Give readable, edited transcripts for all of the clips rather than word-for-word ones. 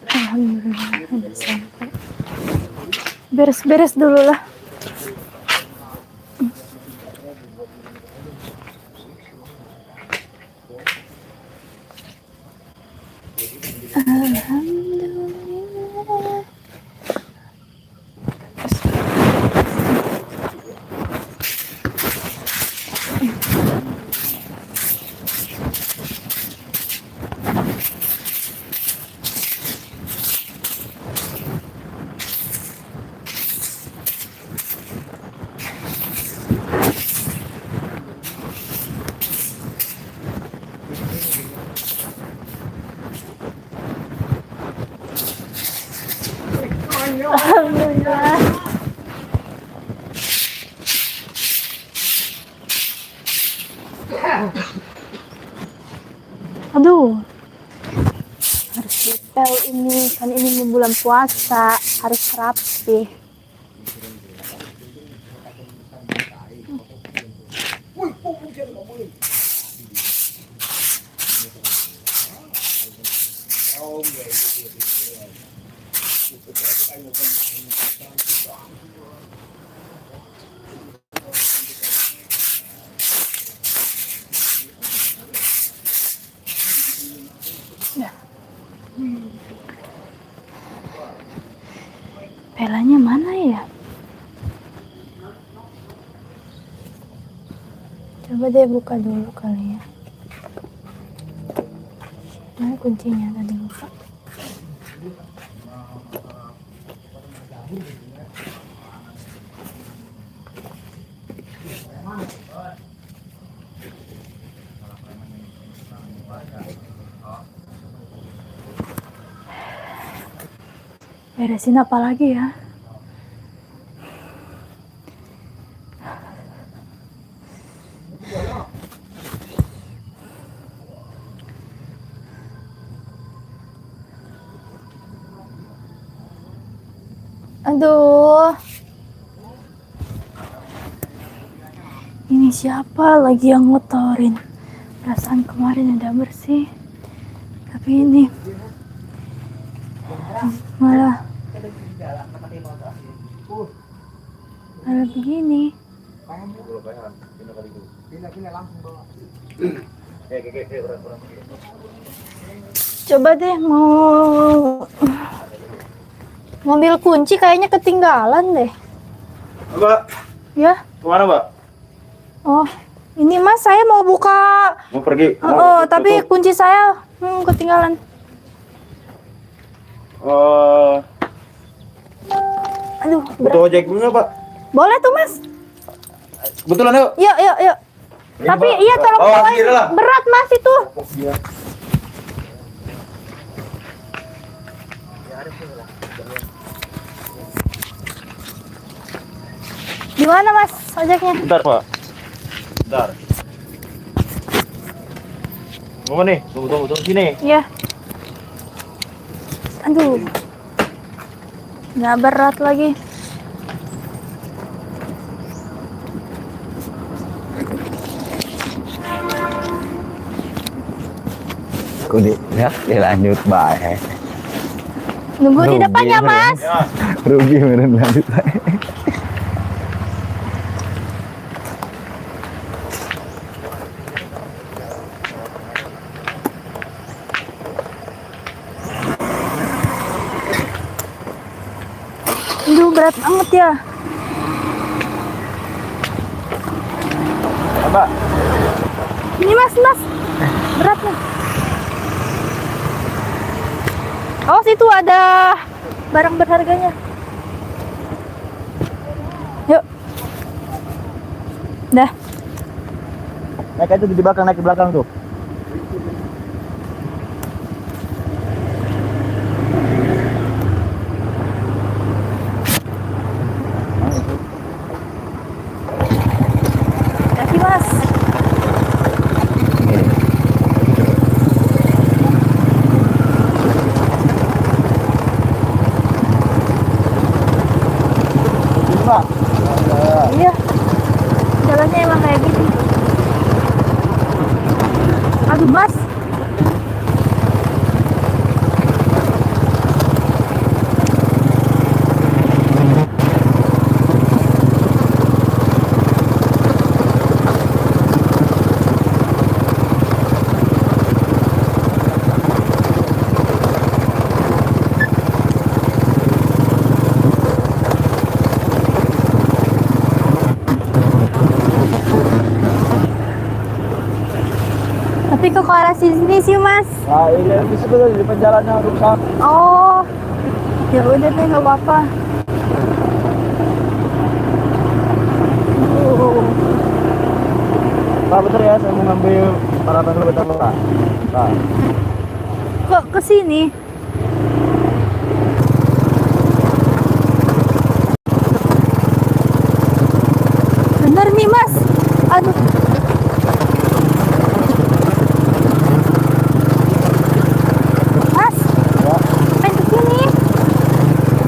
Alhamdulillah udah sampai. Beres-beres dulu lah. Alhamdulillah. Alhamdulillah. Aduh, harus detail ini kan, ini bulan puasa, harus rapi. Ya. Pelanya mana ya? Coba deh buka dulu kali ya. Mana kuncinya tadi lupa. Beresin apa lagi ya? Aduh. Ini siapa lagi yang ngotorin? Perasaan kemarin udah bersih. Tapi ini malah begini. Coba deh mau mobil kunci kayaknya ketinggalan deh. Mbak, Ya. kemana Mbak? Oh, ini Mas, saya mau buka. Mau pergi? Oh, tapi kunci saya ketinggalan. Aduh, Butuh ojek dulu nggak, Pak? boleh tuh Mas. Betulan yuk. Yuk. Ini, Tapi Pak. iya tolong Oh, bawain. kira lah. Berat Mas itu. Iya. Gimana Mas ojeknya? Bentar, Pak. Bentar. Mau nih? Tunggu sini. Iya. Aduh. Nggak berat lagi. Kudi ya dilanjut bae. Nunggu di Rugi, depannya Mas. Ya. Rugi meureun lanjut bae. Aduh, berat banget ya. Apa? Ini Mas. Berat nih. Oh, situ ada barang berharganya. Yuk. Dah. Naik aja di belakang, naik di belakang tuh. tapi kok ke arah sini sih mas? Nah, ini di sebelah di depan jalannya rusak. Oh, ya udah deh nggak apa-apa. Pak, bentar ya, saya mau ngambil peralatan dulu bentar, Pak. Nah, Kok ke sini? Bener nih mas. Aduh. Mas, ya, main ke sini.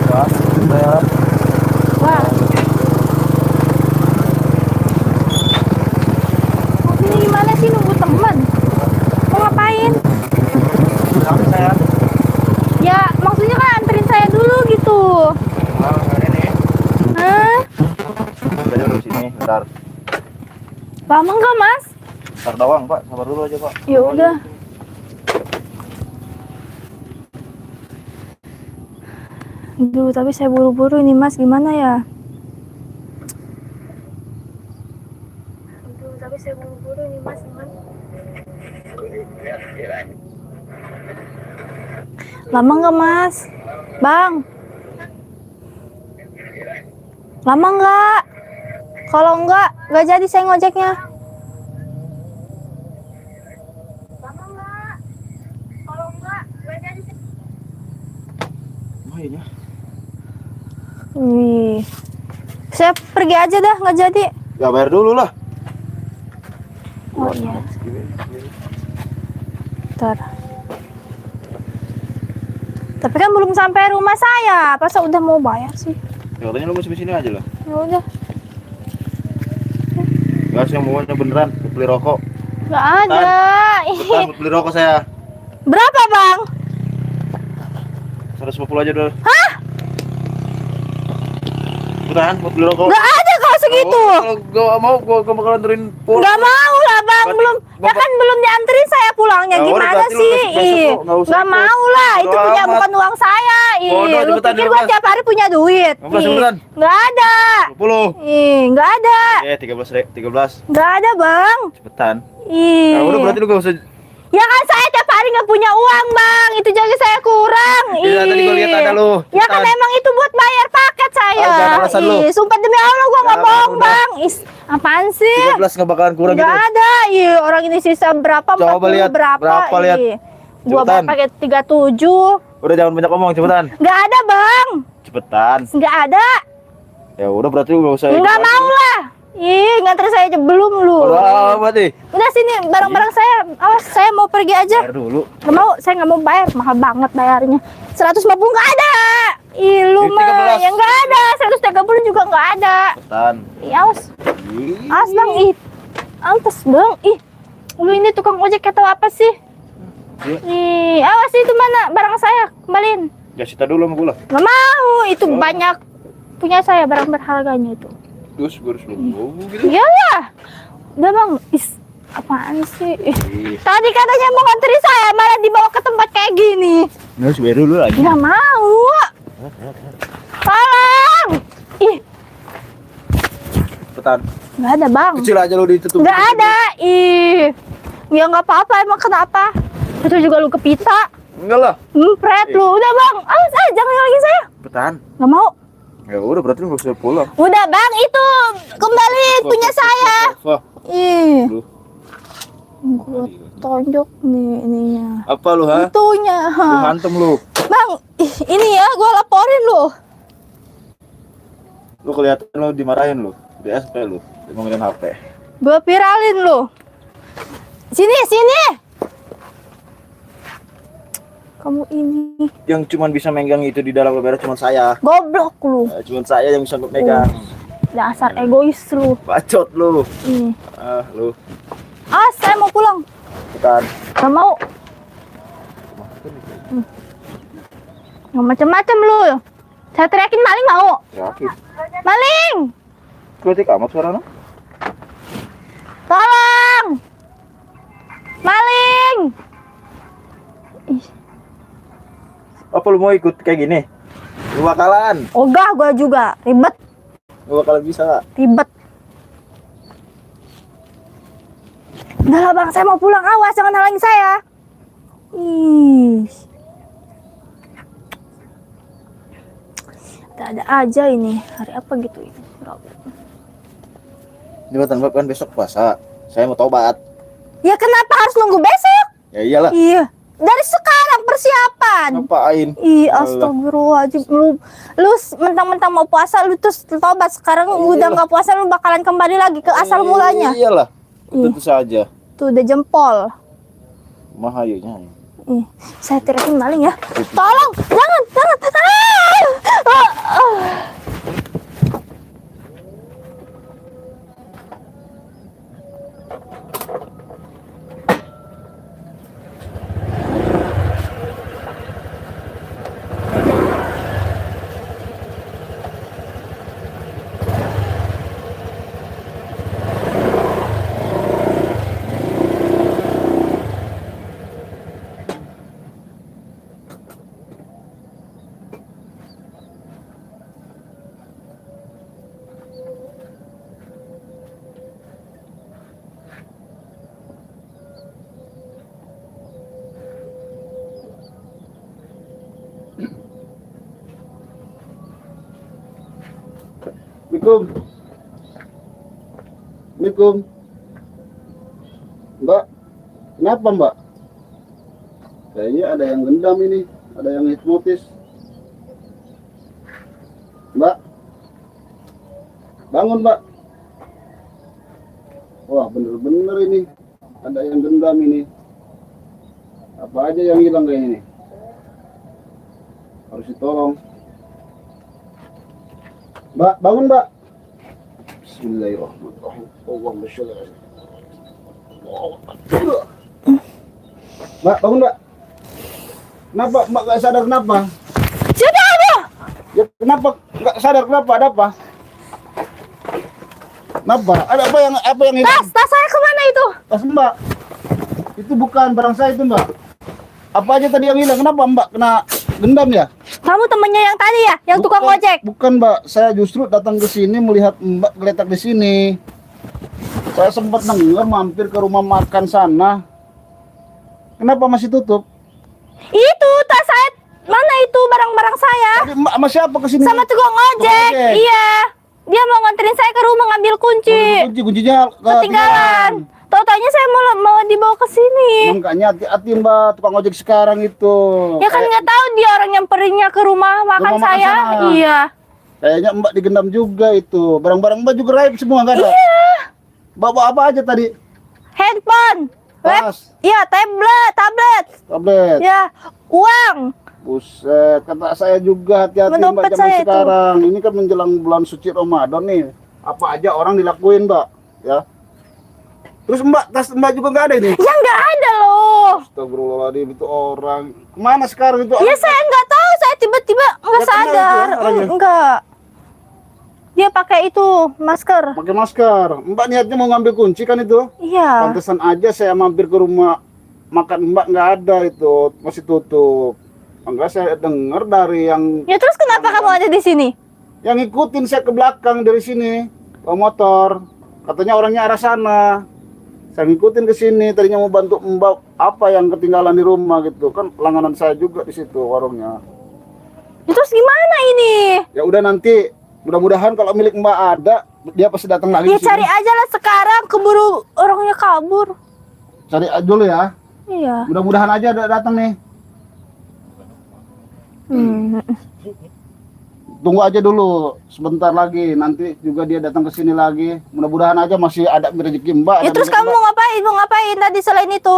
ya, saya Wah. Ini gimana sih nunggu teman? Mau ngapain? sampai saya. Ya, maksudnya kan anterin saya dulu gitu. Nah, ini. Hah? Udah dulu sini, bentar. Lama nggak mas? Bentar doang, Pak. Sabar dulu aja, Pak. Ya udah. Duh, tapi saya buru-buru ini mas, gimana ya? Duh, tapi saya buru-buru ini mas, gimana? Lama nggak mas? Bang? Lama nggak? Kalau nggak jadi saya ngojeknya. Lama nggak? Kalau nggak jadi saya... Oh, iya. Wih. Saya pergi aja dah, nggak jadi. Ya bayar dulu lah. Oh iya. Bentar. Tapi kan belum sampai rumah saya. Masa udah mau bayar sih? Ya, katanya lu mau sini aja lah. Ya udah. Enggak sih, maunya beneran mau beli rokok. Nggak ada. Bentar, mau beli rokok saya. Berapa bang? 150 aja dulu. Hah? Bukan, mau beli rokok. Nggak ada kalau segitu. Kalau gua mau, gua bakal anterin pulang. Nggak mau lah bang. Berarti Belum. Ya kan belum dianterin saya pulangnya. Ya udah, Gimana berarti lu sih? besok kok, Ih, nggak usah nggak ikut. mau lah. Itu Bodo punya amat. bukan uang saya. Ih, Bodo, lu cepetan, pikir gua 15. tiap hari punya duit? 15, Ih, cepetan. nggak ada. 10. Ih, nggak ada. Oke, 13. Nggak ada bang. Cepetan. Ih. Ya udah, berarti lu gak usah. Ya kan saya tiap hari nggak punya uang bang. Itu jadi saya kurang. Iya, tadi gua lihat ada lu. Ya kan Cepetan. emang itu buat bayar paket saya. Ah, jangan alasan lu. Sumpah demi Allah gua nggak Jangan, bohong udah. bang. Apaan sih? 13 nggak bakalan kurang Nggak gitu. ada. Ih, orang ini sisa berapa? Coba 40 lihat. berapa? Berapa, lihat. Ih, gua Cepetan. bayar paket 37. Udah jangan banyak ngomong, cepetan. Nggak ada bang. Cepetan. Nggak ada. Ya udah, berarti lu gak usah. Nggak mau lah. Ih, nganter saya aja belum lu. Udah amat nih. Udah sini barang-barang saya. Awas, saya mau pergi aja. Bayar dulu. Nggak mau, saya nggak mau bayar, mahal banget bayarnya. 150 nggak ada. Ih, lu Ini mah 13. yang nggak ada. 130 juga nggak ada. Cepetan. Ih, awas, awas bang. Ih, awas bang. Ih, lu ini tukang ojek atau apa sih? Iya. Ih, awas itu mana barang saya, kembaliin. Ya sita dulu sama gula. Nggak mau, itu banyak punya saya barang berharganya itu. Terus gue harus nunggu gitu. Iya ya. Udah bang, apaan sih? Tadi katanya mau nganterin saya, malah dibawa ke tempat kayak gini. Nah, harus bayar dulu lagi. Nggak mau. Tolong. Ih, Cepetan. nggak ada bang. Kecil aja lu ditutup. Nggak ada. Ih, ya nggak apa-apa. Emang kenapa? Itu juga lu ke pita. Enggak lah. Pret lu. Udah bang. Awas aja, jangan lagi saya. Cepetan. Nggak mau. Ya udah, berarti lu gak usah pulang. Udah bang, itu kembali punya saya. Wah, Ih, lu. gua tonjok nih ininya. Apa lu, ha? Itunya. Lu hantem lu. Bang, ini ya gua laporin lu. Lu kelihatan lu dimarahin lu. Di SP lu. Ngomongin HP. Gua viralin lu. Sini, sini. Kamu ini Yang cuman bisa megang itu di dalam kamera cuman saya. goblok lu. Cuman saya yang bisa megang. Dasar egois lu. Bacot lu. Ih. Ah, lu. Saya mau pulang. Bukan. Gak mau. Nggak macem-macem lu. Saya teriakin maling mau. Yakin. Maling. Kritik amat suara lu. Tolong. Maling. Ih. Apa lu mau ikut kayak gini? Lu bakalan. Ogah gua juga. Ribet. Lu bakalan bisa. Ribet. Udah lah bang, saya mau pulang. Awas, jangan halangin saya. Ih. Ada aja ini. Hari apa gitu ini? Jabatan Bapak kan besok puasa. Saya mau tobat. Ya kenapa harus nunggu besok? Ya iyalah. Iya. Dari sekarang persiapan. Ngapain? Ih, astagfirullahaladzim. Lu mentang-mentang mau puasa, lu terus tobat. Sekarang udah nggak puasa, lu bakalan kembali lagi ke asal mulanya. Iyalah. Tentu saja. Tuh udah jempol. Mahayunya. Saya teriakin maling ya. Tolong, jangan. Assalamualaikum. Mbak, kenapa Mbak? Kayaknya ada yang gendam ini, ada yang hipnotis. Mbak, bangun Mbak. Wah bener-bener ini, ada yang gendam ini. Apa aja yang hilang kayak ini? Harus ditolong. Mbak, bangun Mbak. Bismillahirrahmanirrahim. Allahumma sholli ala Sayyidina. Mbak, bangun Mbak. Kenapa Mbak gak sadar kenapa? Sudah ada. Ya kenapa gak sadar kenapa? Ada apa? Kenapa? Ada apa yang hilang? Tas saya kemana itu? Tas Mbak. Itu bukan barang saya itu Mbak. Apa aja tadi yang hilang? Kenapa Mbak kena gendam ya? Kamu temennya yang tadi ya, yang tukang ojek? Bukan Mbak, saya justru datang ke sini melihat Mbak geletak di sini. Saya sempat dengar mampir ke rumah makan sana. Kenapa masih tutup? Itu tas saya, mana itu barang-barang saya? Tadi Mbak sama siapa ke sini? Sama tukang ojek. Iya. Dia mau nganterin saya ke rumah ngambil kunci. Kuncinya Ketinggalan. Tau-taunya saya mau dibawa ke sini. Makanya hati-hati Mbak, tukang ojek sekarang itu. Ya kan nggak tahu dia orang nyamperin ke rumah makan Rumah makan saya. sana. Iya. Kayaknya Mbak digendam juga itu. Barang-barang Mbak juga raib semua nggak ada? Iya. Bawa apa aja tadi? Handphone. Tas. Iya, tablet. Tablet. Ya, uang. Buset, kata saya juga hati-hati Mbak Mendompet zaman saya itu. sekarang. Ini kan menjelang bulan suci Ramadan nih. Apa aja orang dilakuin Mbak, ya. Terus Mbak, tas Mbak juga nggak ada ini? Ya nggak ada loh. Astagfirullahaladzim, itu orang. Kemana sekarang itu? Ya saya nggak tahu, saya tiba-tiba nggak Nggak kenal sadar. itu ya, orangnya? Enggak. Dia pakai itu masker. Pakai masker. Mbak niatnya mau ngambil kunci kan itu? Iya. Pantesan aja saya mampir ke rumah makan Mbak nggak ada itu, masih tutup. Enggak, saya dengar dari yang Ya terus kenapa kamu ada di sini? ngikutin saya ke belakang dari sini bawa motor. Katanya orangnya arah sana. Saya ngikutin ke sini, tadinya mau bantu Mbak apa yang ketinggalan di rumah gitu. Kan langganan saya juga di situ warungnya. Ya, terus gimana ini? Ya udah nanti mudah-mudahan kalau milik Mbak ada, dia pasti datang lagi Ya ke sini. cari aja lah sekarang, keburu orangnya kabur. Cari dulu ya. Iya. Mudah-mudahan aja datang nih. Tunggu aja dulu sebentar lagi, nanti juga dia datang ke sini lagi. Mudah-mudahan aja masih ada rezeki Mbak. Ya ada terus milik kamu Mbak. mau ngapain? Mau ngapain tadi selain itu?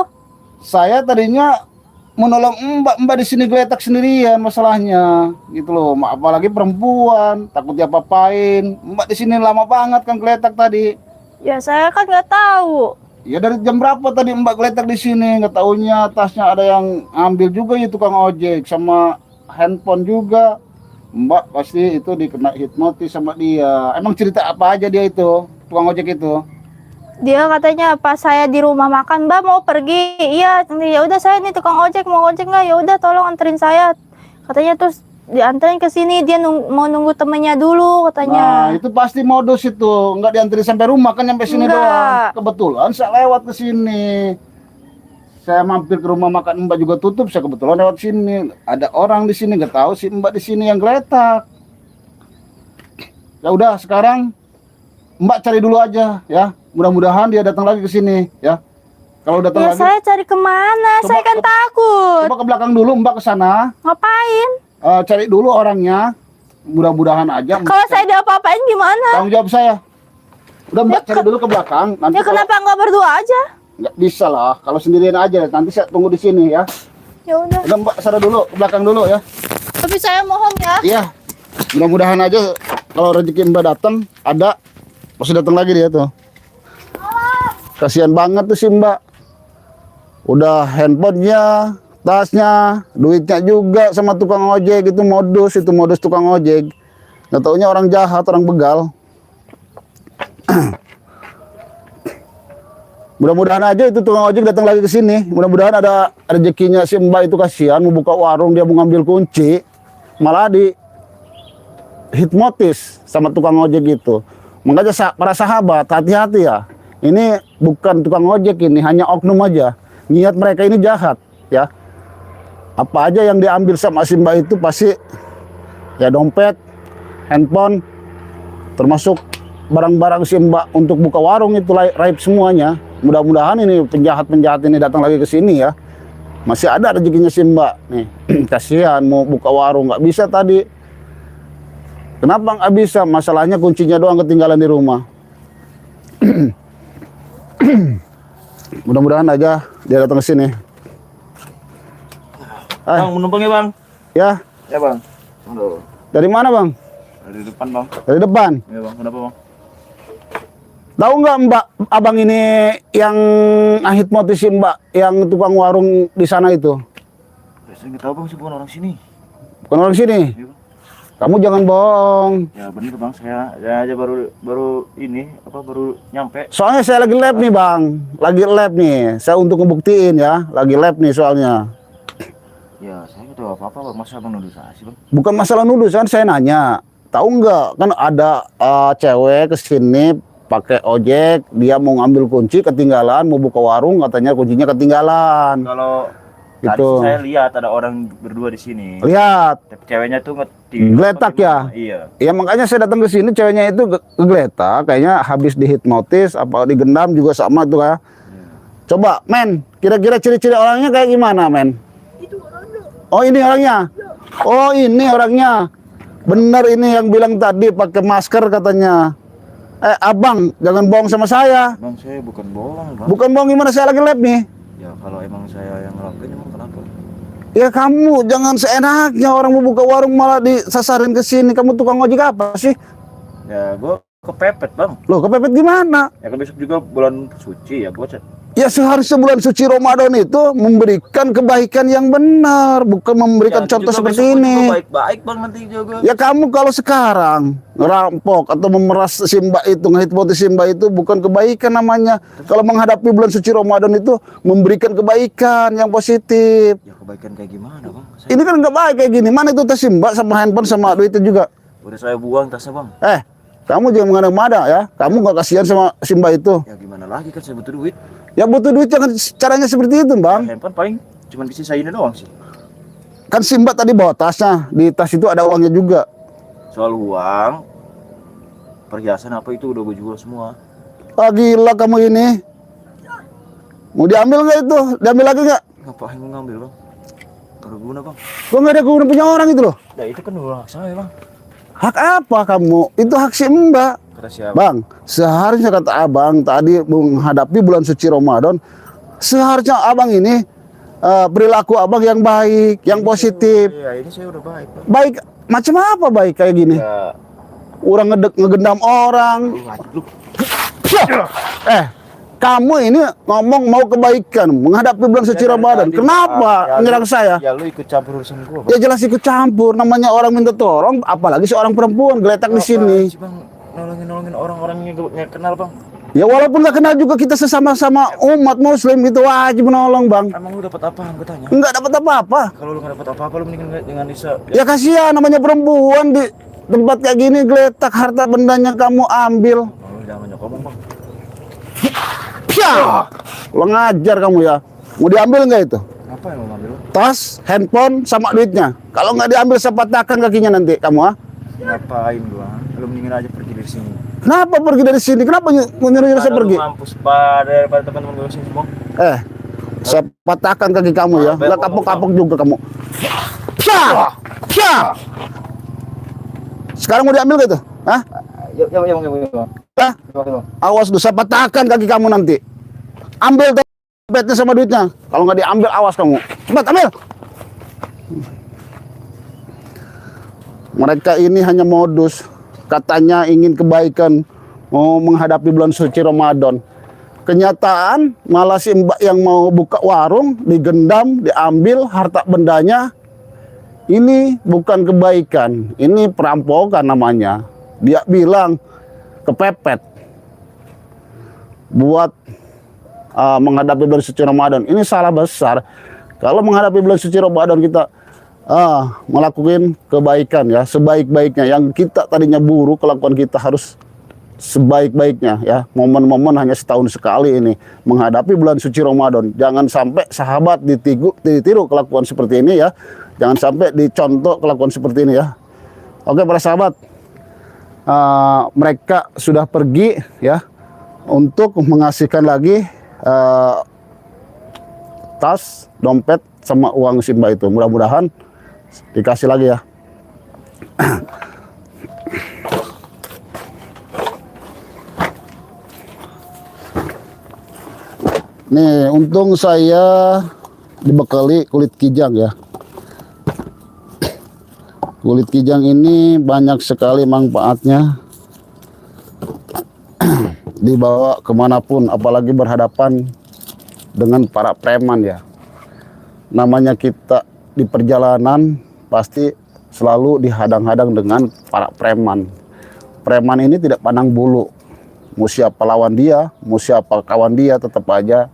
Saya tadinya menolong Mbak di sini geletak sendirian masalahnya, gitu loh. Apalagi perempuan, takut diapa-apain. Mbak di sini lama banget kan geletak tadi. Ya saya kan nggak tahu. Ya dari jam berapa tadi Mbak geletak di sini? Nggak taunya tasnya ada yang ambil juga ya tukang ojek sama handphone juga. Mbak pasti itu dikena hipnotis sama dia. Emang cerita apa aja dia itu, tukang ojek itu? Dia katanya pas saya di rumah makan, Mbak mau pergi. Iya, ya udah saya nih tukang ojek, mau ojek nggak? Ya udah tolong anterin saya. Katanya terus dianterin ke sini, dia mau nunggu temennya dulu Nah, katanya. itu pasti modus itu. Enggak diantri sampai rumah kan nyampe sini Enggak. doang. Kebetulan saya lewat ke sini. Saya mampir ke rumah makan Mbak juga tutup, saya kebetulan lewat sini. Ada orang di sini, nggak tahu si Mbak di sini yang geletak. Ya udah, sekarang Mbak cari dulu aja ya. Mudah-mudahan dia datang lagi ke sini ya. Kalau datang Ya lagi, saya cari kemana? Coba Saya kan takut. coba ke belakang dulu Mbak ke sana. Ngapain? Cari dulu orangnya. Mudah-mudahan aja Mbak Kalau saya diapa-apain gimana? tanggung jawab saya. Udah Mbak cari dulu ke belakang. Nanti Ya kenapa nggak berdua aja? nggak bisa lah, kalau sendirian aja. Nanti saya tunggu di sini ya. Ya udah. Udah Mbak sana dulu ke belakang dulu ya. Tapi saya mohon ya. Iya. Mudah-mudahan aja kalau rezeki Mbak datang ada, pasti datang lagi dia tuh. Kasihan banget tuh si Mbak. Udah handphonenya, tasnya, duitnya juga sama tukang ojek. Itu modus tukang ojek. Nggak taunya orang jahat, orang begal. Mudah-mudahan aja itu tukang ojek datang lagi ke sini. Mudah-mudahan ada rezekinya si Mbak itu. Kasihan mau buka warung, dia mau ngambil kunci, malah di hipnotis sama tukang ojek itu. Makanya para sahabat hati-hati ya. Ini bukan tukang ojek, ini hanya oknum aja. Niat mereka ini jahat ya. Apa aja yang diambil sama si Mbak itu pasti ya dompet, handphone, termasuk barang-barang si Mbak untuk buka warung itu raib semuanya. Mudah-mudahan ini penjahat-penjahat ini datang lagi ke sini ya. Masih ada rezekinya si Mbak nih. Kasihan mau buka warung nggak bisa tadi. Kenapa nggak bisa? Masalahnya kuncinya doang ketinggalan di rumah. Mudah-mudahan aja dia datang ke sini. Bang, menumpang ya bang? Ya, Ya bang. Aduh. dari mana bang? Dari depan bang. Dari depan. Ya bang, kenapa bang? Tahu nggak Mbak, abang ini yang hipnotis Mbak, yang tukang warung di sana itu? Ya, saya nggak tahu bang, saya bukan orang sini. Bukan orang sini. Iya, bang. Kamu jangan bohong. Ya bener bang, saya aja baru ini baru nyampe. Soalnya saya lagi lab nih bang, lagi lab nih. Saya untuk ngebuktiin ya, lagi lab nih soalnya. Ya saya nggak tahu apa-apa bang, masa abang nuduh saya sih bang? Bukan masalah nuduh, kan saya nanya. Tahu nggak, kan ada cewek kesini pakai ojek, dia mau ngambil kunci ketinggalan, mau buka warung katanya kuncinya ketinggalan. Kalau tadi Itu. sih saya lihat ada orang berdua di sini. Lihat, Tapi ceweknya tuh geletak ya? Iya. ya makanya saya datang ke sini, ceweknya itu ngegeletak, kayaknya habis dihipnotis, apa digendam juga sama tuh ya. Coba, men, kira-kira ciri-ciri orangnya kayak gimana, men? Oh ini orangnya. Oh ini orangnya. Bener ini yang bilang tadi pakai masker katanya. Abang, jangan bohong sama saya. Bang, saya bukan bohong bang. Bukan bohong gimana, saya lagi lab nih. Ya kalau emang saya yang ngelakuin emang kenapa? Ya kamu jangan seenaknya, orang mau buka warung malah disasarin ke sini. Kamu tukang ojek apa sih? Ya gua kepepet bang. Loh, kepepet gimana? Ya kan besok juga bulan suci ya gua Ya seharusnya bulan suci Ramadan itu memberikan kebaikan yang benar, bukan memberikan Ya, contoh juga seperti besok gua ini. juga baik-baik bang nanti juga. Ya kamu kalau sekarang ngerampok atau memeras si Mbak itu, ngehipnotis si Mbak itu bukan kebaikan namanya. Kalau menghadapi bulan suci Ramadan itu memberikan kebaikan yang positif. Ya kebaikan kayak gimana bang? Saya Ini kan nggak baik kayak gini. Mana itu tas si Mbak sama handphone sama duitnya juga? udah saya buang tasnya bang. Kamu jangan mengada-ngada ya. Kamu nggak kasihan sama si Mbak itu. Ya gimana lagi kan saya butuh duit. Ya butuh duit jangan caranya seperti itu, Bang. Ya, handphone paling cuma disisainnya doang sih. Kan si Mbak tadi bawa tasnya. Di tas itu ada uangnya juga. Soal uang, perhiasan apa itu udah gue jual semua. Ah gila kamu ini. Mau diambil nggak itu? Diambil lagi nggak? Ngapain gue ngambil bang? Berguna bang. Kok nggak ada kegunaan punya orang itu loh? Ya itu kan uang saya bang. Hak apa kamu? Itu hak si Mbak. Kata siapa? Bang, seharusnya kata abang tadi menghadapi bulan suci Ramadan, seharusnya abang ini perilaku abang yang baik, yang positif. Ya ini saya udah baik bang. Baik macam apa baik kayak gini? Ya. Orang ngegendam orang. Lu. Kamu ini ngomong mau kebaikan menghadapi bulan suci Ramadan. Kenapa nyerang saya? Ya lu ikut campur urusan gua bang. Ya jelas ikut campur. Namanya orang minta tolong, apalagi seorang perempuan geletak di sini. Apaan sih, bang, nolongin orang-orang yang gak kenal bang. Ya walaupun nggak kenal juga, kita sesama-sama umat muslim gitu wajib menolong bang. Emang lu dapat apa? Gue tanya. Nggak dapat apa-apa. Kalau lu nggak dapat apa-apa, lu mendingan dengan Nisa. Ya kasihan namanya perempuan di tempat kayak gini, geletak harta bendanya kamu ambil. Oh, lu jangan banyak ngomong bang. Pya! Lo ngajar kamu ya. Mau diambil nggak itu? Apa yang mau ngambil? Tas, handphone, sama duitnya. Kalau nggak diambil saya patahkan kakinya nanti kamu ah. Ngapain gua? Lu mendingan aja pergi dari sini. Kenapa pergi dari sini? Kenapa nyuruh-nyuruh saya pergi? Mampus pada teman-teman gue sini semua. Saya patahkan kaki kamu ya. Nggak kapok-kapok juga kamu. Pya! Pya! Sekarang mau diambil gitu? Hah? Ya. Hah? Awas tuh, saya patahkan kaki kamu nanti. Ambil dompetnya sama duitnya. Kalau nggak diambil, awas kamu. Cepat ambil. Mereka ini hanya modus. Katanya ingin kebaikan, mau menghadapi bulan suci Ramadan. Kenyataan malah si mbak yang mau buka warung digendam, diambil harta bendanya. Ini bukan kebaikan, ini perampokan namanya. Dia bilang kepepet buat menghadapi bulan suci Ramadan. Ini salah besar. Kalau menghadapi bulan suci Ramadan kita melakukan kebaikan ya, sebaik-baiknya. Yang kita tadinya buruk, kelakuan kita harus sebaik-baiknya ya. Momen-momen hanya setahun sekali ini menghadapi bulan suci Ramadan. Jangan sampai sahabat ditiru kelakuan seperti ini ya. Jangan sampai dicontoh kelakuan seperti ini ya. Oke para sahabat, mereka sudah pergi ya untuk mengasihkan lagi tas, dompet sama uang Simba itu. Mudah-mudahan dikasih lagi ya. Nih, untung saya dibekali kulit kijang ya. Kulit kijang ini banyak sekali manfaatnya. Dibawa kemanapun, apalagi berhadapan dengan para preman ya. Namanya kita di perjalanan pasti selalu dihadang-hadang dengan para preman. Preman ini tidak pandang bulu. Mau siapa lawan dia, mau siapa kawan dia, tetap aja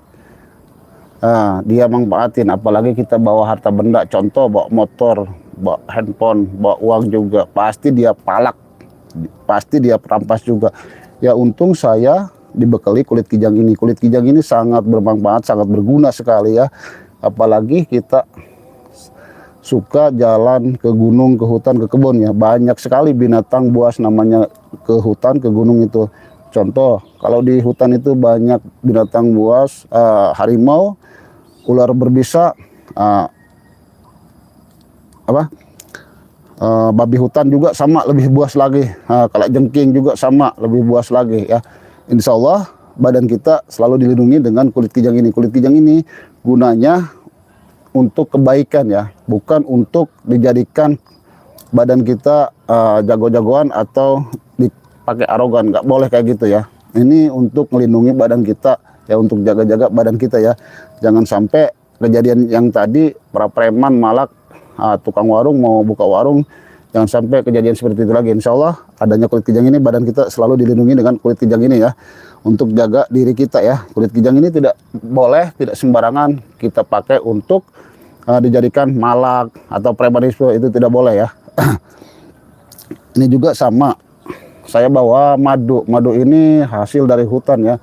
dia manfaatin. Apalagi kita bawa harta benda, contoh bawa motor, bawa handphone, bawa uang juga, pasti dia palak, pasti dia perampas juga. Ya untung saya dibekali kulit kijang ini. Kulit kijang ini sangat bermanfaat, sangat berguna sekali ya. Apalagi kita suka jalan ke gunung, ke hutan, ke kebun ya. Banyak sekali binatang buas namanya ke hutan, ke gunung itu. Contoh, kalau di hutan itu banyak binatang buas, harimau, ular berbisa, babi hutan juga sama, lebih buas lagi. Kalajengking juga sama, lebih buas lagi ya. Insya Allah badan kita selalu dilindungi dengan kulit kijang ini. Kulit kijang ini gunanya untuk kebaikan ya, bukan untuk dijadikan badan kita jago-jagoan atau dipakai arogan. Nggak boleh kayak gitu ya. Ini untuk melindungi badan kita ya, untuk jaga-jaga badan kita ya. Jangan sampai kejadian yang tadi para preman malak, tukang warung mau buka warung, jangan sampai kejadian seperti itu lagi. Insya Allah adanya kulit kijang ini, badan kita selalu dilindungi dengan kulit kijang ini ya, untuk jaga diri kita ya. Kulit kijang ini tidak boleh, tidak sembarangan kita pakai untuk dijadikan malak atau premanisme, itu tidak boleh ya. Ini juga sama, saya bawa madu. Madu ini hasil dari hutan ya.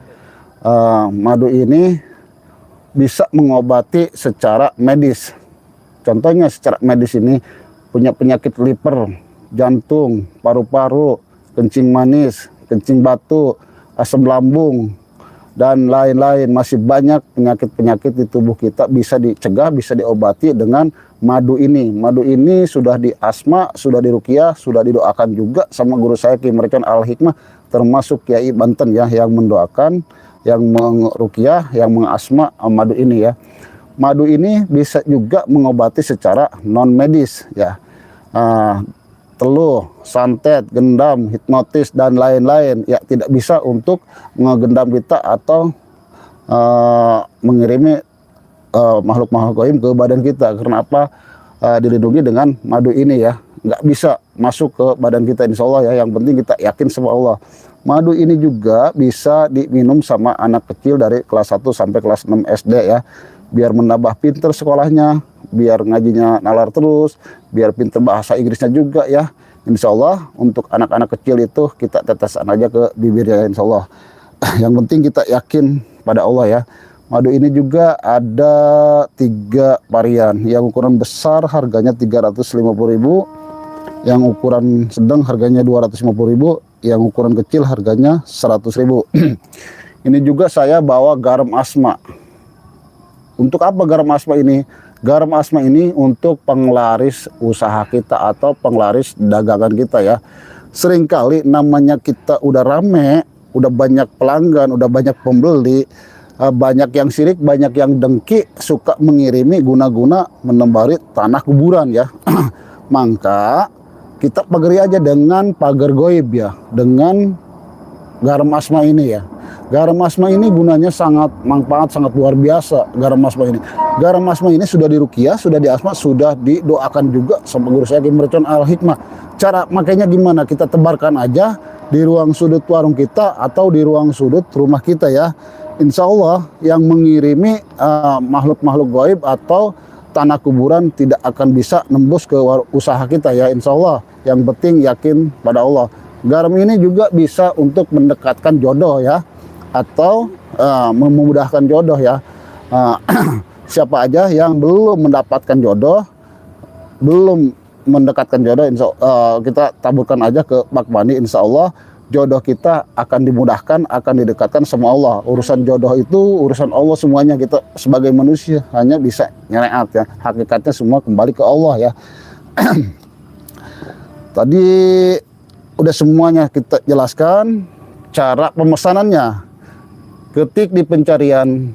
Madu ini bisa mengobati secara medis. Contohnya secara medis ini punya penyakit liver, jantung, paru-paru, kencing manis, kencing batu, asam lambung, dan lain-lain. Masih banyak penyakit-penyakit di tubuh kita bisa dicegah, bisa diobati dengan madu ini. Madu ini sudah di asma, sudah di ruqyah, sudah didoakan juga sama guru saya Ki Mercon Al-Hikmah, termasuk Kiai Banten ya, yang mendoakan, yang mengruqyah, yang mengasma madu ini ya. Madu ini bisa juga mengobati secara non medis ya. Teluh, santet, gendam, hipnotis dan lain-lain ya, tidak bisa untuk menggendam kita atau mengirimi makhluk-makhluk gaib ke badan kita. Karena apa? Dilindungi dengan madu ini ya, nggak bisa masuk ke badan kita insya Allah ya. Yang penting kita yakin sama Allah Madu ini juga bisa diminum sama anak kecil dari kelas 1 sampai kelas 6 SD ya. Biar menambah pinter sekolahnya, biar ngajinya nalar terus, biar pinter bahasa Inggrisnya juga ya. Insya Allah untuk anak-anak kecil itu kita tetesan aja ke bibirnya insya Allah. Yang penting kita yakin pada Allah ya. Madu ini juga ada 3 varian. Yang ukuran besar harganya 350.000, yang ukuran sedang harganya 250.000, yang ukuran kecil harganya 100.000. Ini juga saya bawa garam asma. Untuk apa garam asma ini? Garam asma ini untuk penglaris usaha kita atau penglaris dagangan kita ya. Seringkali namanya kita udah rame, udah banyak pelanggan, udah banyak pembeli, banyak yang sirik, banyak yang dengki, suka mengirimi guna-guna menembari tanah kuburan ya. Maka kita pagari aja dengan pagar goib ya, dengan garam asma ini ya. Garam asma ini gunanya sangat manfaat, sangat luar biasa garam asma ini. Garam asma ini sudah diruqyah, sudah diasma, sudah didoakan juga sama guru saya Ki Mercon Al Hikmah. Cara makanya gimana? Kita tebarkan aja di ruang sudut warung kita atau di ruang sudut rumah kita ya. Insya Allah yang mengirimi makhluk-makhluk gaib atau tanah kuburan tidak akan bisa nembus ke usaha kita ya, insya Allah. Yang penting yakin pada Allah. Garam ini juga bisa untuk mendekatkan jodoh ya, atau memudahkan jodoh ya. Siapa aja yang belum mendapatkan jodoh, belum mendekatkan jodoh, kita taburkan aja ke bak mandi, insya Allah jodoh kita akan dimudahkan, akan didekatkan sama Allah. Urusan jodoh itu urusan Allah semuanya, kita sebagai manusia hanya bisa nyereat ya. Hakikatnya semua kembali ke Allah ya. Tadi udah semuanya kita jelaskan cara pemesanannya. Ketik di pencarian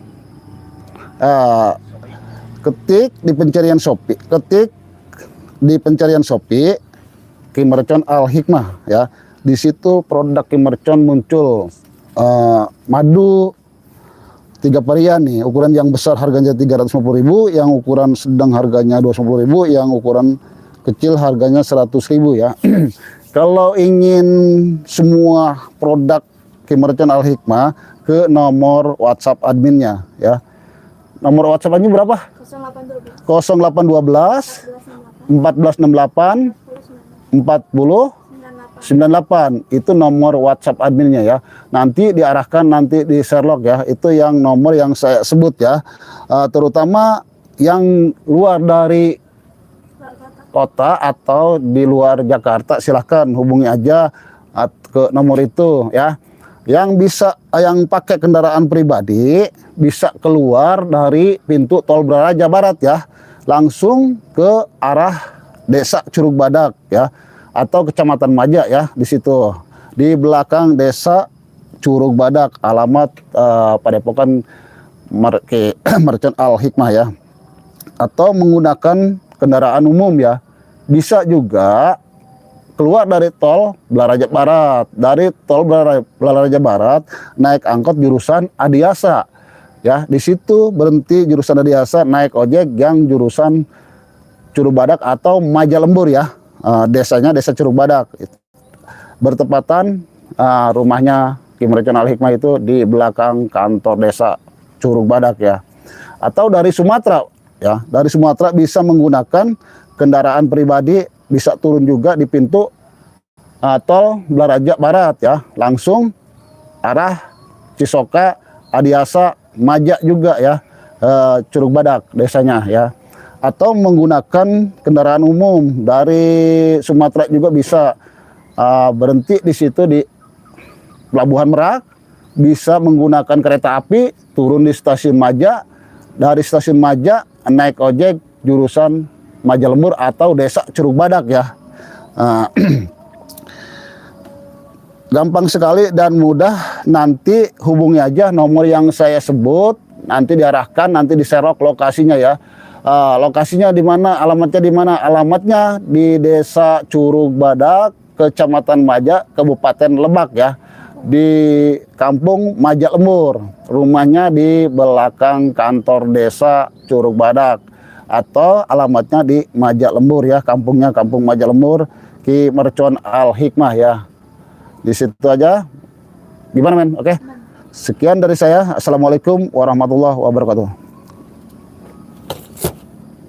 Shopee, ketik di pencarian Shopee Ki Mercon Al Hikmah ya. Di situ produk Ki Mercon muncul madu 3 varian nih. Ukuran yang besar harganya 350.000, yang ukuran sedang harganya 250.000, yang ukuran kecil harganya 100.000 ya. Kalau ingin semua produk Ki Mercon Al Hikmah, ke nomor WhatsApp adminnya ya. Nomor WhatsApp admin berapa? 0812 1468 40 98. Itu nomor WhatsApp adminnya ya. Nanti diarahkan nanti di Sherlock ya. Itu yang nomor yang saya sebut ya. Terutama yang luar dari kota atau di luar Jakarta, silahkan hubungi aja ke nomor itu ya. Yang bisa, yang pakai kendaraan pribadi bisa keluar dari pintu tol Blaraja Barat ya, langsung ke arah Desa Curug Badak ya, atau Kecamatan Maja ya, di situ di belakang Desa Curug Badak, alamat Padepokan Mercon Al Hikmah ya. Atau menggunakan kendaraan umum ya, bisa juga keluar dari tol Blaraja Barat, dari tol Blaraja Barat naik angkot jurusan Adiasa ya, di situ berhenti jurusan Adiasa, naik ojek yang jurusan Curug Badak atau Maja Lembur ya. Desanya Desa Curug Badak. Bertepatan rumahnya Ki Mercon Al Hikmah itu di belakang kantor Desa Curug Badak ya. Atau dari Sumatera ya, dari Sumatera bisa menggunakan kendaraan pribadi, bisa turun juga di pintu tol Blaraja Barat ya, langsung arah Cisoka, Adiasa, Maja juga ya, Curug Badak desanya ya. Atau menggunakan kendaraan umum dari Sumatera juga bisa berhenti di situ di Pelabuhan Merak, bisa menggunakan kereta api turun di stasiun Maja, dari stasiun Maja naik ojek jurusan Maja Lembur atau Desa Curug Badak ya. Gampang sekali dan mudah. Nanti hubungi aja nomor yang saya sebut, nanti diarahkan, nanti di-share lokasinya ya. Lokasinya di mana, alamatnya di mana? Alamatnya di Desa Curug Badak, Kecamatan Maja, Kabupaten Lebak ya. Di Kampung Maja Lembur. Rumahnya di belakang kantor Desa Curug Badak. Atau alamatnya di Maja Lembur ya, kampungnya Kampung Maja Lembur, Ki Mercon Al Hikmah ya. Di situ aja Gimana men? Oke. Sekian dari saya. Assalamualaikum warahmatullahi wabarakatuh.